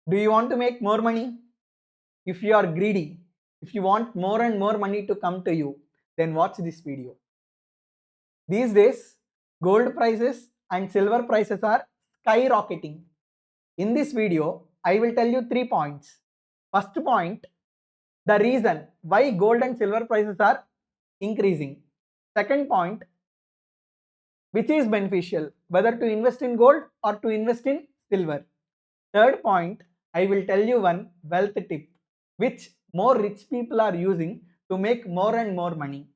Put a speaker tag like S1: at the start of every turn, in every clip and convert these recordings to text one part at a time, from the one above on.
S1: Do you want to make more money? If you are greedy, if you want more and more money to come to you, then watch this video. These days, gold prices and silver prices are skyrocketing. In this video, I will tell you 3 points. First point, the reason why gold and silver prices are increasing. Second point, which is beneficial, whether to invest in gold or to invest in silver. Third point, I will tell you one wealth tip which more rich people are using to make more and more money.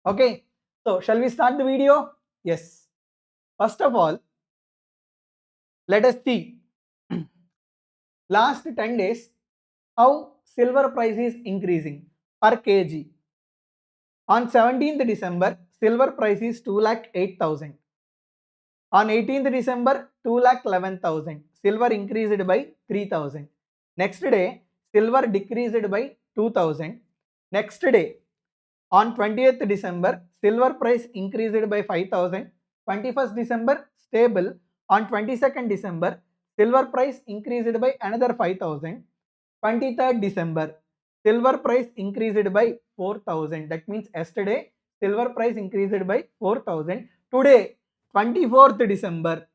S1: Okay, so shall we start the video? Yes. First of all, let us see last 10 days how silver price is increasing per kg. On 17th December, silver price is 2,08,000. On 18th December, 2,11,000. Silver increased by 3,000. Next day, silver decreased by 2,000. Next day, on 20th December, silver price increased by 5,000. 21st December, stable. On 22nd December, silver price increased by another 5,000. 23rd December, silver price increased by 4,000. That means yesterday, silver price increased by 4,000. Today, 24th December,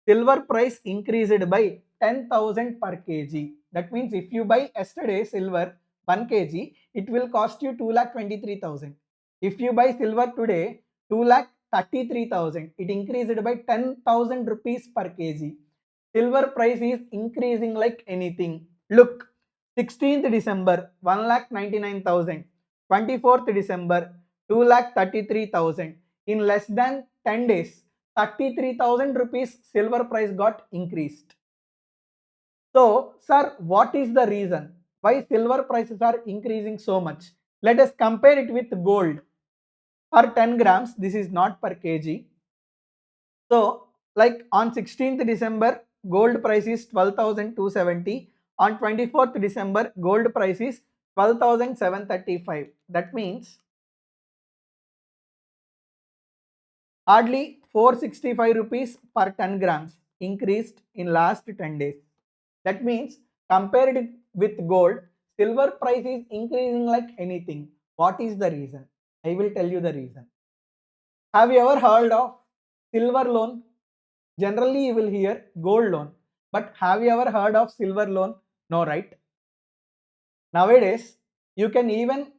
S1: silver price increased by 10,000 per kg. That means if you buy yesterday silver 1 kg, it will cost you 2,23,000. If you buy silver today, 2,33,000. It increased by 10,000 rupees per kg. Silver price is increasing like anything. Look, 16th December, 1,99,000. 24th December, 2,33,000. In less than 10 days, 33,000 rupees silver price got increased. So, sir, what is the reason why silver prices are increasing so much? Let us compare it with gold. Per 10 grams, this is not per kg. So, like on 16th December, gold price is 12,270. On 24th December, gold price is 12,735. That means hardly 465 rupees per 10 grams increased in last 10 days. That means compared with gold, silver price is increasing like anything. What is the reason? I will tell you the reason. Have you ever heard of silver loan? Generally you will hear gold loan, but have you ever heard of silver loan? No, right? Nowadays, you can even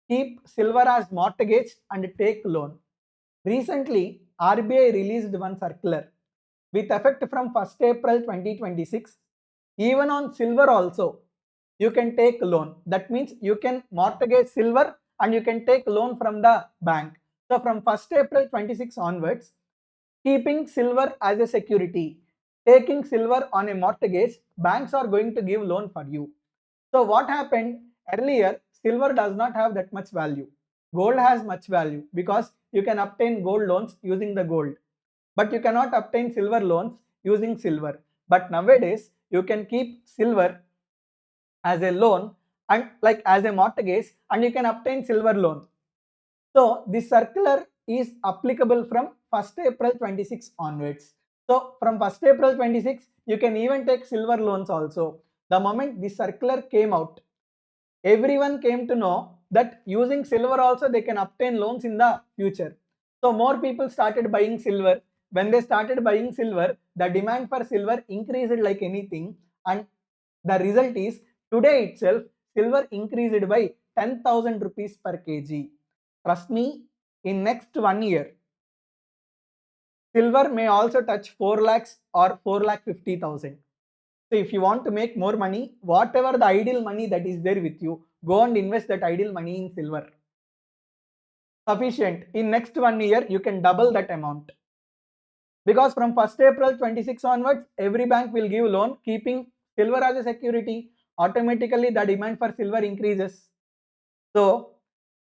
S1: keep silver as mortgage and take loan. Recently, RBI released one circular with effect from 1st April 2026. Even on silver also, you can take loan. That means you can mortgage silver and you can take loan from the bank. So from 1st April 26 onwards, keeping silver as a security, taking silver on a mortgage, banks are going to give loan for you. So what happened earlier, silver does not have that much value. Gold has much value because you can obtain gold loans using the gold, but you cannot obtain silver loans using silver. But nowadays, you can keep silver as a loan and like as a mortgage and you can obtain silver loan. So this circular is applicable from 1st April 26 onwards. So from 1st April 26, you can even take silver loans also. The moment this circular came out, everyone came to know that using silver also they can obtain loans in the future. So more people started buying silver. When they started buying silver, the demand for silver increased like anything, and the result is today itself silver increased by 10,000 rupees per kg. Trust me, in next 1 year, silver may also touch 4 lakhs or 4,50,000. So if you want to make more money, whatever the ideal money that is there with you, go and invest that ideal money in silver. Sufficient. In next 1 year, you can double that amount. Because from 1st April 26 onwards, every bank will give loan keeping silver as a security. Automatically, the demand for silver increases. So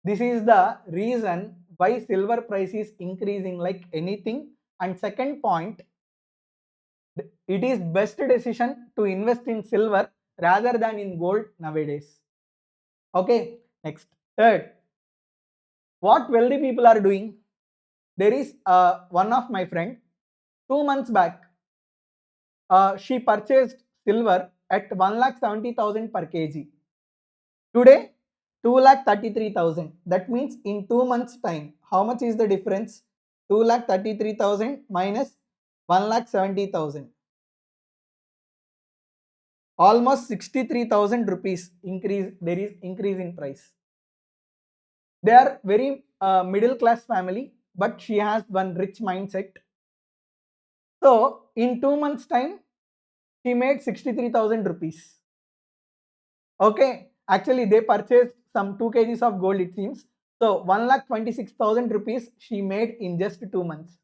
S1: this is the reason why silver price is increasing like anything. And second point, it is best decision to invest in silver rather than in gold nowadays. Okay, next. Third, what wealthy people are doing? There is one of my friend, 2 months back, she purchased silver at 1,70,000 per kg. Today, 2,33,000. That means in 2 months' time, how much is the difference? 2,33,000 minus 1,70,000. Almost 63,000 rupees increase. There is increase in price. They are very middle class family, but she has one rich mindset. So in 2 months' time, she made 63,000 rupees. Okay, actually they purchased some 2 kgs of gold, it seems. So 1,26,000 rupees she made in just 2 months.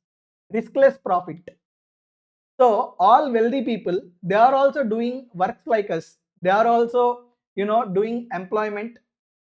S1: Riskless profit. So all wealthy people, they are also doing works like us. They are also, doing employment.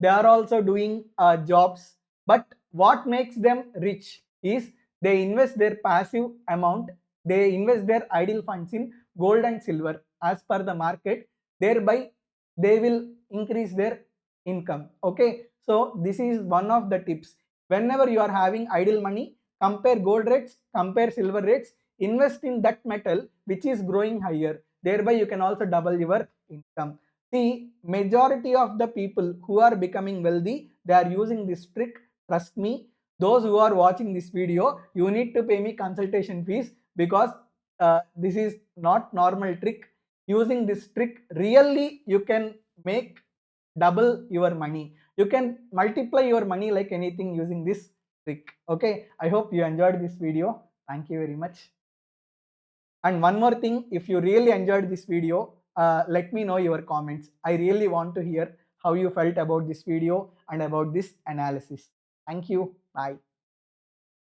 S1: They are also doing jobs. But what makes them rich is they invest their passive amount. They invest their idle funds in gold and silver as per the market. Thereby, they will increase their income. Okay. So this is one of the tips. Whenever you are having idle money, compare gold rates, compare silver rates, invest in that metal which is growing higher. Thereby you can also double your income. See, majority of the people who are becoming wealthy, they are using this trick. Trust me, those who are watching this video, you need to pay me consultation fees, because this is not normal trick. Using this trick, really you can make double your money. You can multiply your money like anything using this trick. Okay, I hope you enjoyed this video. Thank you very much. And one more thing, if you really enjoyed this video, let me know your comments. I really want to hear how you felt about this video and about this analysis. Thank you. Bye.